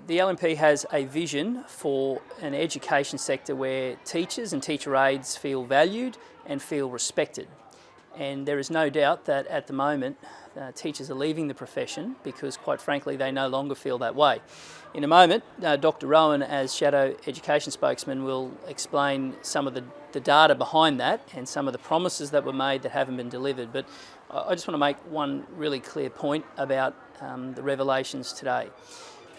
The LNP has a vision for an education sector where teachers and teacher aides feel valued and feel respected. And there is no doubt that at the moment teachers are leaving the profession because, quite frankly, they no longer feel that way. In a moment, Dr. Rowan, as Shadow Education Spokesman, will explain some of the data behind that and some of the promises that were made that haven't been delivered. But I just want to make one really clear point about the revelations today.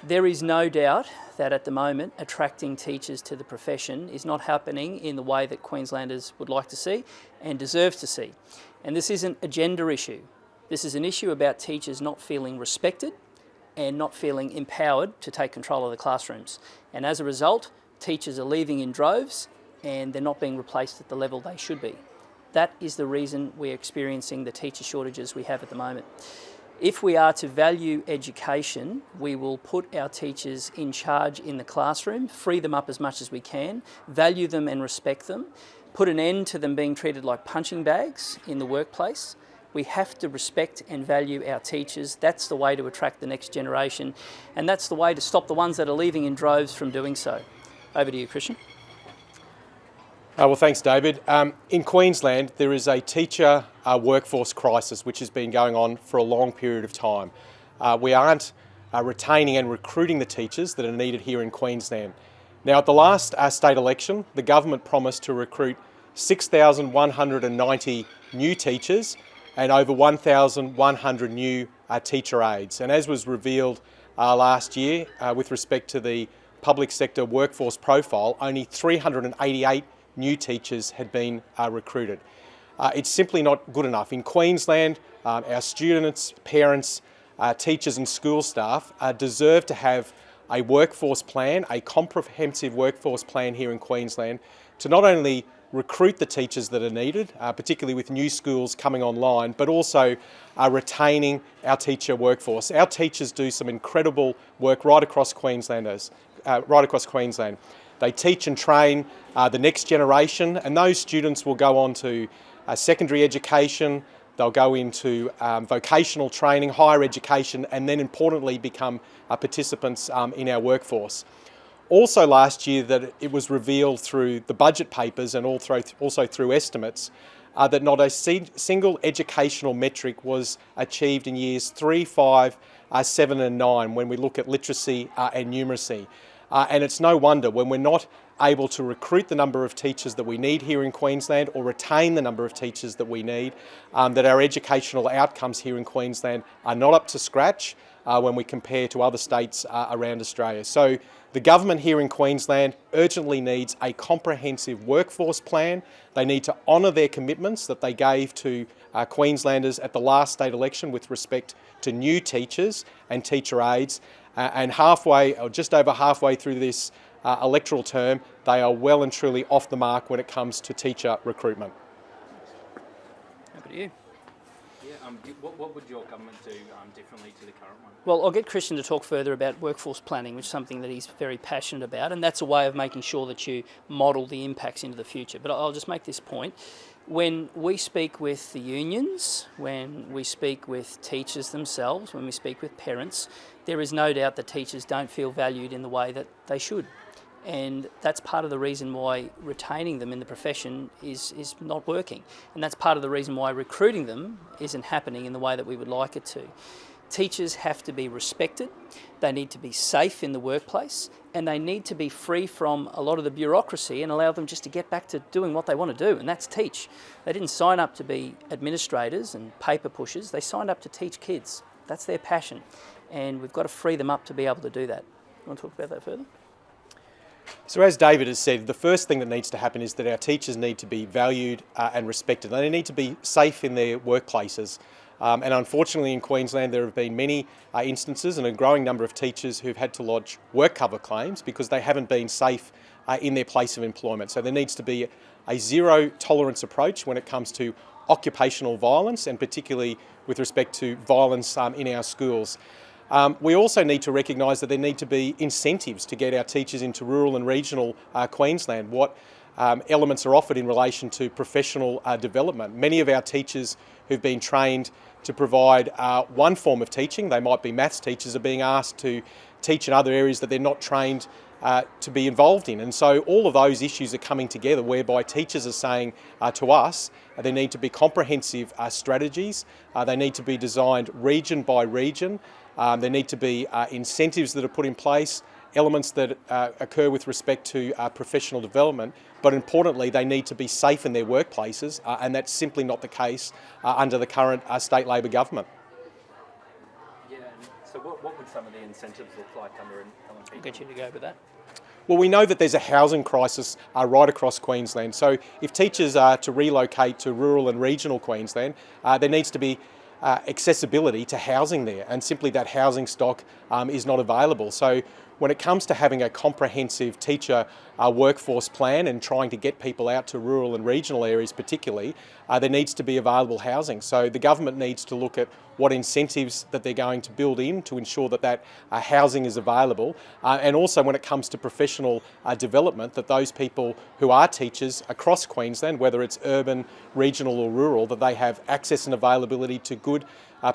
There is no doubt that at the moment attracting teachers to the profession is not happening in the way that Queenslanders would like to see and deserve to see. And this isn't a gender issue. This is an issue about teachers not feeling respected and not feeling empowered to take control of the classrooms. And as a result, teachers are leaving in droves and they're not being replaced at the level they should be. That is the reason we're experiencing the teacher shortages we have at the moment. If we are to value education, we will put our teachers in charge in the classroom, free them up as much as we can, value them and respect them, put an end to them being treated like punching bags in the workplace. We have to respect and value our teachers. That's the way to attract the next generation, and that's the way to stop the ones that are leaving in droves from doing so. Over to you, Christian. Well, thanks, David. In Queensland, there is a teacher workforce crisis which has been going on for a long period of time. We aren't retaining and recruiting the teachers that are needed here in Queensland. Now, at the last state election, the government promised to recruit 6,190 new teachers and over 1,100 new teacher aides. And as was revealed last year with respect to the public sector workforce profile, only 388 new teachers had been recruited. It's simply not good enough. In Queensland, our students, parents, teachers and school staff deserve to have a workforce plan, a comprehensive workforce plan here in Queensland to not only recruit the teachers that are needed, particularly with new schools coming online, but also retaining our teacher workforce. Our teachers do some incredible work right across Queensland. They teach and train the next generation, and those students will go on to secondary education, they'll go into vocational training, higher education, and then importantly become participants in our workforce. Also last year that it was revealed through the budget papers and also through estimates that not a single educational metric was achieved in years 3, 5, 7 and 9 when we look at literacy and numeracy. And it's no wonder when we're not able to recruit the number of teachers that we need here in Queensland or retain the number of teachers that we need, that our educational outcomes here in Queensland are not up to scratch when we compare to other states around Australia. So the government here in Queensland urgently needs a comprehensive workforce plan. They need to honour their commitments that they gave to Queenslanders at the last state election with respect to new teachers and teacher aides. And halfway, or just over halfway through this electoral term, they are well and truly off the mark when it comes to teacher recruitment. Over to you. Yeah, what would your government do differently to the current one? Well, I'll get Christian to talk further about workforce planning, which is something that he's very passionate about, and that's a way of making sure that you model the impacts into the future. But I'll just make this point. When we speak with the unions, when we speak with teachers themselves, when we speak with parents, there is no doubt that teachers don't feel valued in the way that they should. And that's part of the reason why retaining them in the profession is not working. And that's part of the reason why recruiting them isn't happening in the way that we would like it to. Teachers have to be respected, they need to be safe in the workplace, and they need to be free from a lot of the bureaucracy and allow them just to get back to doing what they want to do, and that's teach. They didn't sign up to be administrators and paper pushers, they signed up to teach kids. That's their passion, and we've got to free them up to be able to do that. You want to talk about that further? So as David has said, the first thing that needs to happen is that our teachers need to be valued and respected. They need to be safe in their workplaces. And unfortunately in Queensland there have been many instances and a growing number of teachers who've had to lodge work cover claims because they haven't been safe in their place of employment. So there needs to be a zero tolerance approach when it comes to occupational violence and particularly with respect to violence in our schools. We also need to recognise that there need to be incentives to get our teachers into rural and regional Queensland. What elements are offered in relation to professional development. Many of our teachers who've been trained to provide one form of teaching, they might be maths teachers, are being asked to teach in other areas that they're not trained to be involved in. And so all of those issues are coming together, whereby teachers are saying to us there need to be comprehensive strategies. They need to be designed region by region. There need to be incentives that are put in place, elements that occur with respect to professional development, but importantly they need to be safe in their workplaces, and that's simply not the case under the current state Labor government. Yeah, and so what would some of the incentives look like under an LNP? I'll get you to go with that. Well, we know that there's a housing crisis right across Queensland. So if teachers are to relocate to rural and regional Queensland, there needs to be accessibility to housing there, and simply that housing stock is not available. So when it comes to having a comprehensive teacher workforce plan and trying to get people out to rural and regional areas particularly, there needs to be available housing. So the government needs to look at what incentives that they're going to build in to ensure that that housing is available, and also when it comes to professional development, that those people who are teachers across Queensland, whether it's urban, regional or rural, that they have access and availability to good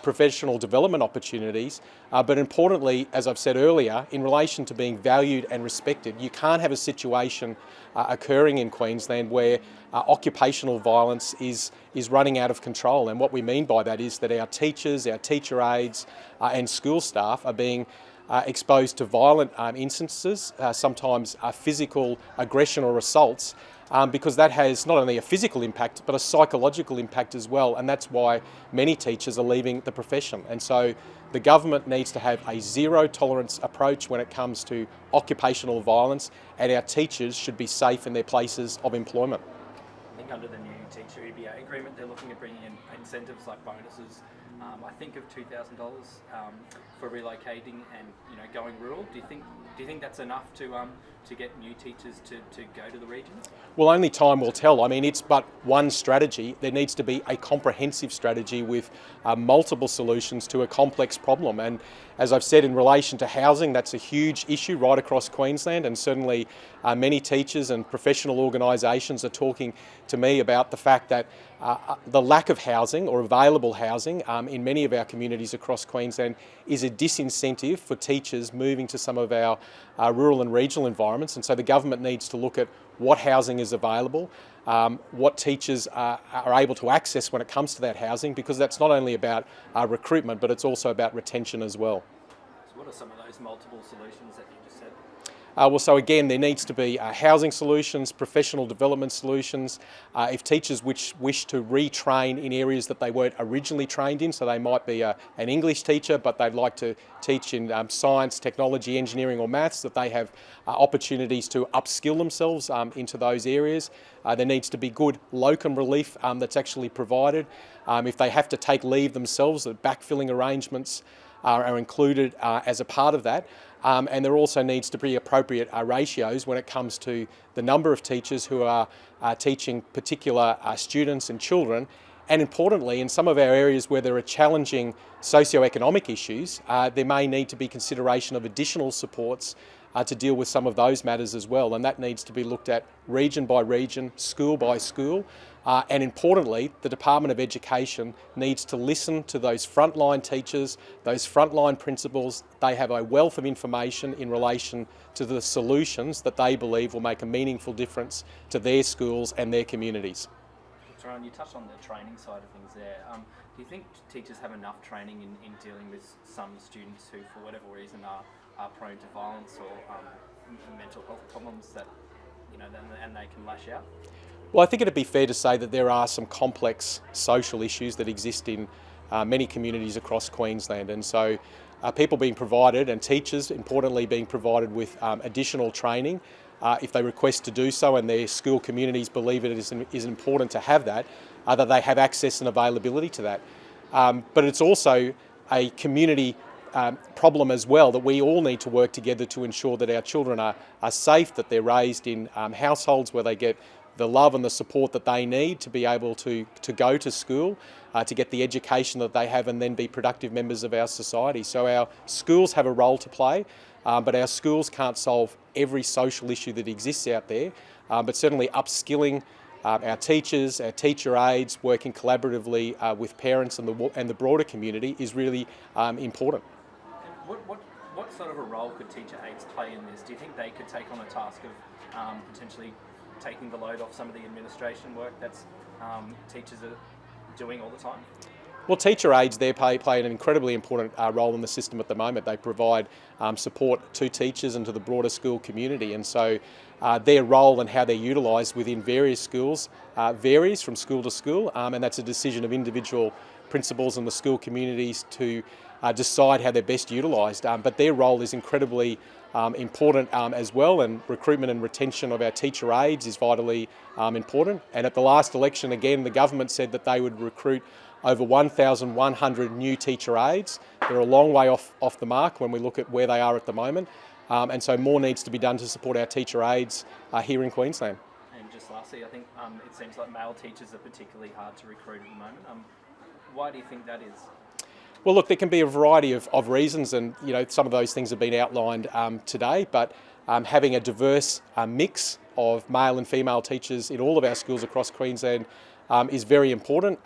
professional development opportunities, but importantly, as I've said earlier, in relation to being valued and respected, you can't have a situation occurring in Queensland where occupational violence is running out of control. And what we mean by that is that our teachers, our teacher aides and school staff are being exposed to violent instances, sometimes physical aggression or assaults, because that has not only a physical impact but a psychological impact as well, and that's why many teachers are leaving the profession. And so the government needs to have a zero tolerance approach when it comes to occupational violence, and our teachers should be safe in their places of employment. I think under the new teacher EBA agreement, they're looking at bringing in incentives like bonuses. I think of $2,000 for relocating and going rural. Do you think that's enough to get new teachers to go to the regions? Well, only time will tell. I mean, it's but one strategy. There needs to be a comprehensive strategy with multiple solutions to a complex problem. And as I've said, in relation to housing, that's a huge issue right across Queensland, and certainly many teachers and professional organisations are talking to me about the fact that the lack of housing or available housing in many of our communities across Queensland is a disincentive for teachers moving to some of our rural and regional environments. And so the government needs to look at what housing is available, what teachers are able to access when it comes to that housing, because that's not only about recruitment, but it's also about retention as well. So what are some of those multiple solutions that you just said? Well, so again, there needs to be housing solutions, professional development solutions. If teachers wish to retrain in areas that they weren't originally trained in, so they might be an English teacher, but they'd like to teach in science, technology, engineering or maths, that they have opportunities to upskill themselves into those areas. There needs to be good locum relief that's actually provided. If they have to take leave themselves, the backfilling arrangements are included as a part of that. And there also needs to be appropriate ratios when it comes to the number of teachers who are teaching particular students and children. And importantly, in some of our areas where there are challenging socioeconomic issues, there may need to be consideration of additional supports to deal with some of those matters as well. And that needs to be looked at region by region, school by school. And importantly, the Department of Education needs to listen to those frontline teachers, those frontline principals. They have a wealth of information in relation to the solutions that they believe will make a meaningful difference to their schools and their communities. Rowan, you touched on the training side of things there. Do you think teachers have enough training in dealing with some students who, for whatever reason, are prone to violence or mental health problems that, and they can lash out? Well, I think it'd be fair to say that there are some complex social issues that exist in many communities across Queensland, and so people being provided, and teachers importantly being provided with additional training if they request to do so, and their school communities believe it is important to have that, that they have access and availability to that. But it's also a community problem as well, that we all need to work together to ensure that our children are safe, that they're raised in households where they get the love and the support that they need to be able to go to school, to get the education that they have and then be productive members of our society. So our schools have a role to play, but our schools can't solve every social issue that exists out there, but certainly upskilling our teachers, our teacher aides, working collaboratively with parents and the broader community is really important. And What sort of a role could teacher aides play in this? Do you think they could take on a task of potentially taking the load off some of the administration work that's teachers are doing all the time? Well, teacher aides there play an incredibly important role in the system at the moment. They provide support to teachers and to the broader school community, and so their role and how they're utilised within various schools varies from school to school, and that's a decision of individual principals and the school communities to decide how they're best utilised. But their role is incredibly important as well, and recruitment and retention of our teacher aides is vitally important. And at the last election, again, the government said that they would recruit over 1,100 new teacher aides. They're a long way off the mark when we look at where they are at the moment, and so more needs to be done to support our teacher aides here in Queensland. And just lastly, I think it seems like male teachers are particularly hard to recruit at the moment. Why do you think that is? Well, look, there can be a variety of reasons, and some of those things have been outlined today. But having a diverse mix of male and female teachers in all of our schools across Queensland is very important.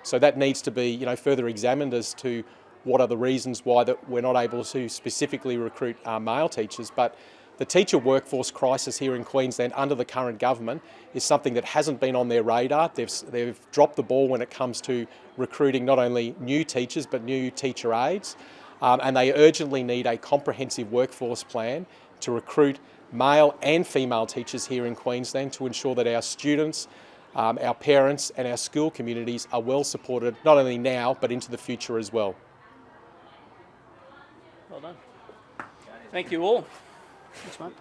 So that needs to be further examined as to what are the reasons why that we're not able to specifically recruit male teachers. But the teacher workforce crisis here in Queensland under the current government is something that hasn't been on their radar. They've dropped the ball when it comes to recruiting not only new teachers but new teacher aides, and they urgently need a comprehensive workforce plan to recruit male and female teachers here in Queensland to ensure that our students, our parents and our school communities are well supported not only now but into the future as well. Well done. Thank you all. Thanks, mate.